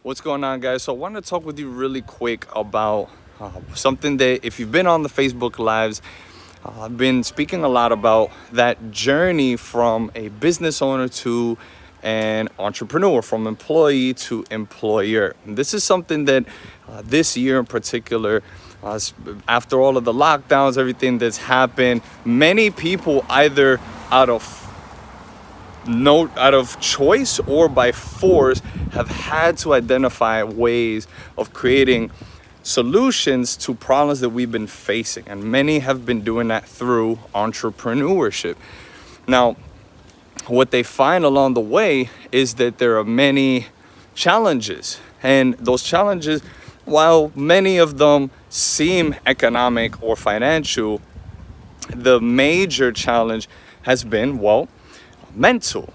What's going on, guys? So I want to talk with you really quick about something that, if you've been on the Facebook lives, I've been speaking a lot about that journey from a business owner to an entrepreneur, from employee to employer. And this is something that this year in particular, after all of the lockdowns, everything that's happened, many people either out of choice or by force have had to identify ways of creating solutions to problems that we've been facing, and many have been doing that through entrepreneurship. Now, what they find along the way is that there are many challenges, and those challenges, while many of them seem economic or financial, the major challenge has been, mental.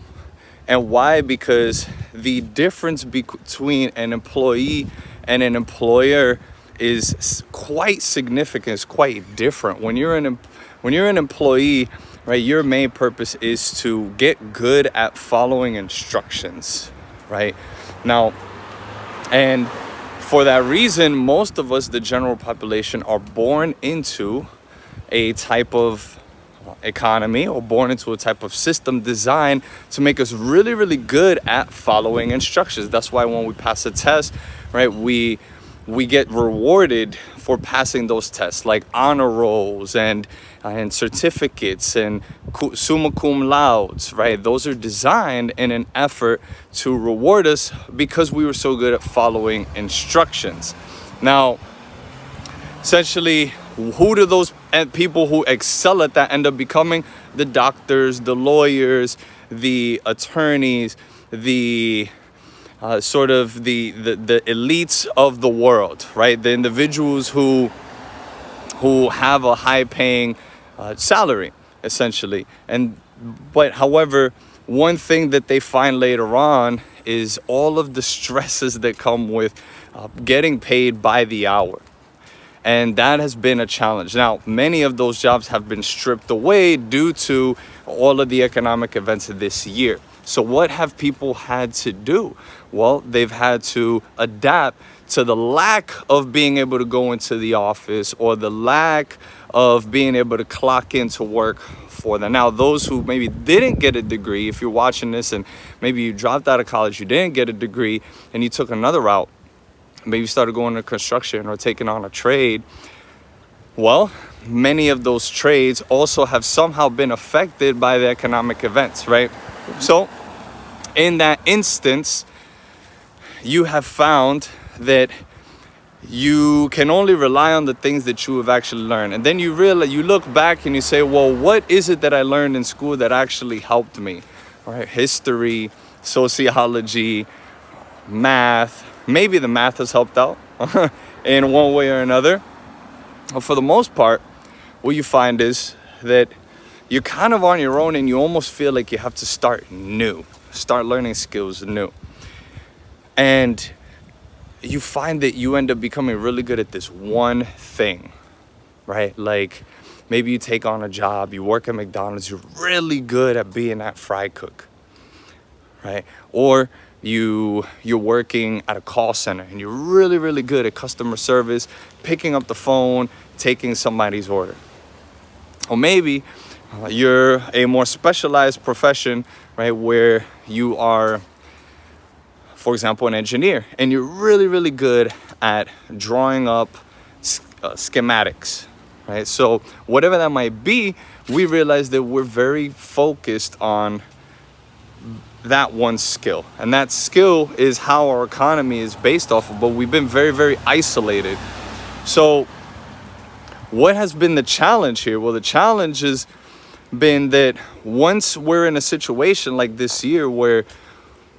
And why? Because the difference between an employee and an employer is quite significant. It's quite different. When you're an employee, right, your main purpose is to get good at following instructions, right? Now, and for that reason, most of us, the general population, are born into a type of economy or born into a type of system designed to make us really, really good at following instructions. That's why when we pass a test, right, we get rewarded for passing those tests, like honor rolls and certificates and summa cum laudes, right? Those are designed in an effort to reward us because we were so good at following instructions. Now, essentially, who do those people who excel at that end up becoming? The doctors, the lawyers, the attorneys, the the elites of the world, right? The individuals who have a high-paying salary, essentially. But however, one thing that they find later on is all of the stresses that come with getting paid by the hour. And that has been a challenge. Now, many of those jobs have been stripped away due to all of the economic events of this year. So what have people had to do? Well, they've had to adapt to the lack of being able to go into the office, or the lack of being able to clock into work for them. Now, those who maybe didn't get a degree, if you're watching this and maybe you dropped out of college, you didn't get a degree, and you took another route, maybe you started going to construction or taking on a trade, well, many of those trades also have somehow been affected by the economic events, right? So in that instance, you have found that you can only rely on the things that you have actually learned. And then you realize, you look back and you say, well, what is it that I learned in school that actually helped me? All right, history, sociology, math. Maybe the math has helped out in one way or another. But for the most part, what you find is that you're kind of on your own, and you almost feel like you have to start new, start learning skills new. And you find that you end up becoming really good at this one thing, right? Like maybe you take on a job, you work at McDonald's, you're really good at being that fry cook, right? Or you're working at a call center and you're really, really good at customer service, picking up the phone, taking somebody's order. Or maybe you're a more specialized profession, right, where you are, for example, an engineer, and you're really, really good at drawing up schematics, right? So whatever that might be, we realize that we're very focused on that one skill, and that skill is how our economy is based off of, but we've been very, very isolated. So what has been the challenge here? Well, the challenge has been that once we're in a situation like this year where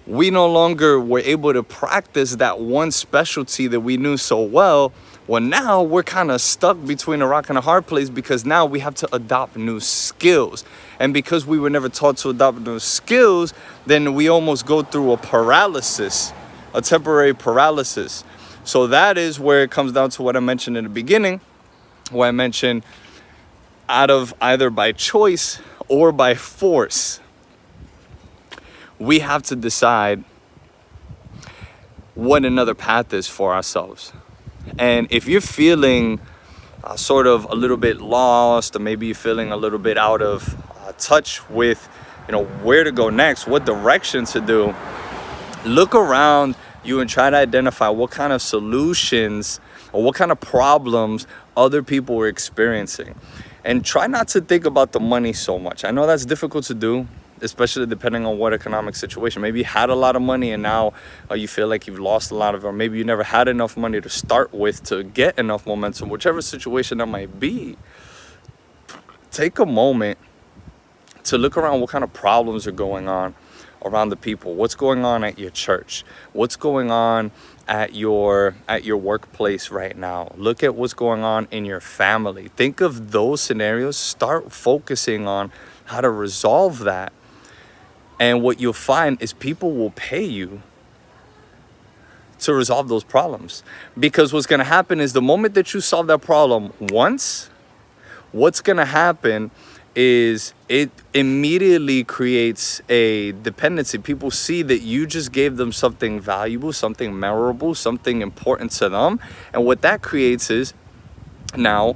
we no longer were able to practice that one specialty that we knew so well, now we're kind of stuck between a rock and a hard place, because now we have to adopt new skills. And because we were never taught to adopt new skills, then we almost go through a temporary paralysis. So that is where it comes down to what I mentioned in the beginning, where I mentioned out of either by choice or by force, we have to decide what another path is for ourselves. And if you're feeling sort of a little bit lost, or maybe you're feeling a little bit out of touch with, where to go next, what direction to do, look around you and try to identify what kind of solutions or what kind of problems other people are experiencing. And try not to think about the money so much. I know that's difficult to do, especially depending on what economic situation. Maybe you had a lot of money and now you feel like you've lost a lot of it, or maybe you never had enough money to start with to get enough momentum. Whichever situation that might be, take a moment to look around what kind of problems are going on around the people. What's going on at your church? What's going on at your workplace right now? Look at what's going on in your family. Think of those scenarios. Start focusing on how to resolve that. And what you'll find is people will pay you to resolve those problems. Because what's going to happen is the moment that you solve that problem once, what's going to happen is it immediately creates a dependency. People see that you just gave them something valuable, something memorable, something important to them. And what that creates is now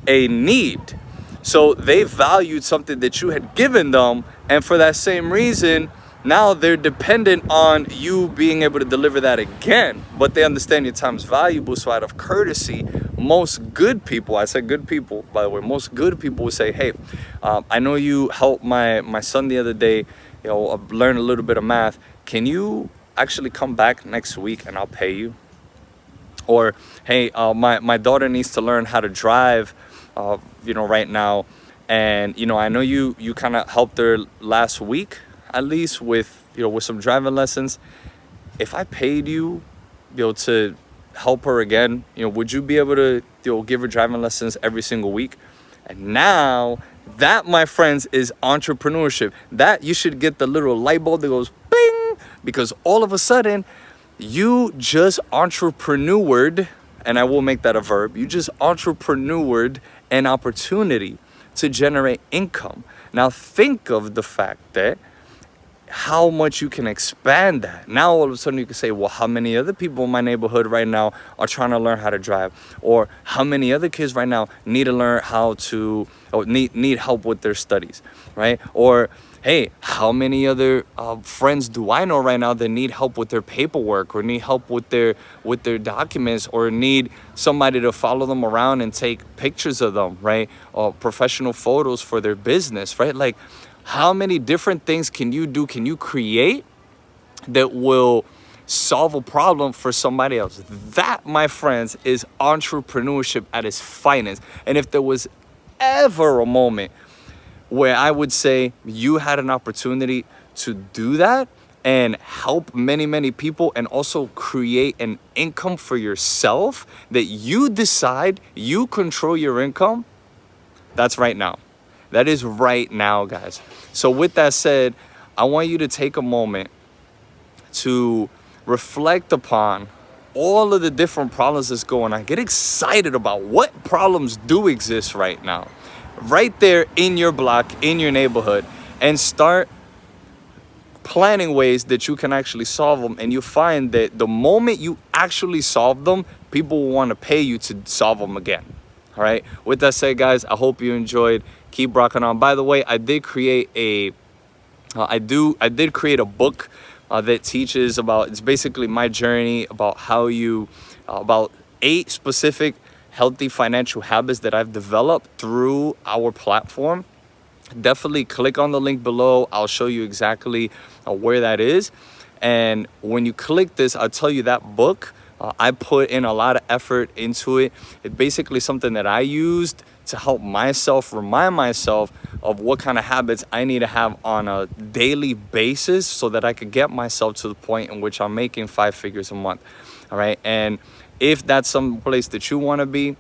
a need. So they valued something that you had given them. And for that same reason, now they're dependent on you being able to deliver that again. But they understand your time's valuable. So out of courtesy, most good people, I said good people, by the way, most good people will say, hey, I know you helped my son the other day, learn a little bit of math. Can you actually come back next week and I'll pay you? Or, hey, my daughter needs to learn how to drive, right now. And, I know you kind of helped her last week, at least with some driving lessons. If I paid you, to help her again, would you be able to give her driving lessons every single week? And now that, my friends, is entrepreneurship. That you should get the little light bulb that goes bing, because all of a sudden you just entrepreneured, and I will make that a verb, you just entrepreneured an opportunity to generate income. Now think of the fact that how much you can expand that. Now all of a sudden you can say, well, how many other people in my neighborhood right now are trying to learn how to drive? Or how many other kids right now need to learn how to, or need help with their studies, right? Or, hey, how many other friends do I know right now that need help with their paperwork, or need help with their documents, or need somebody to follow them around and take pictures of them, right? Or professional photos for their business, right? Like, how many different things can you do, can you create that will solve a problem for somebody else? That, my friends, is entrepreneurship at its finest. And if there was ever a moment where I would say you had an opportunity to do that and help many, many people, and also create an income for yourself, that you decide, you control your income, that's right now. That is right now, guys. So with that said, I want you to take a moment to reflect upon all of the different problems that's going on. Get excited about what problems do exist right now, right there in your block, in your neighborhood, and start planning ways that you can actually solve them. And you find that the moment you actually solve them, people will want to pay you to solve them again. All right. With that said, guys, I hope you enjoyed. Keep rocking on. By the way, I did create a book that teaches about, it's basically my journey about how you, about 8 specific healthy financial habits that I've developed through our platform. Definitely click on the link below. I'll show you exactly where that is. And when you click this, I'll tell you that book, I put in a lot of effort into it. It's basically something that I used to help myself remind myself of what kind of habits I need to have on a daily basis so that I could get myself to the point in which I'm making 5 figures a month. All right. And if that's some place that you want to be,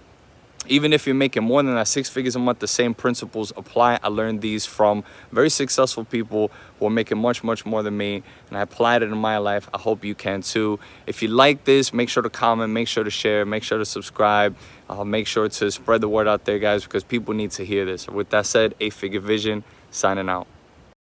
even if you're making more than that, 6 figures a month, the same principles apply. I learned these from very successful people who are making much, much more than me, and I applied it in my life. I hope you can too. If you like this, make sure to comment, make sure to share, make sure to subscribe, make sure to spread the word out there, guys, because people need to hear this. With that said, 8 Figure Vision, signing out.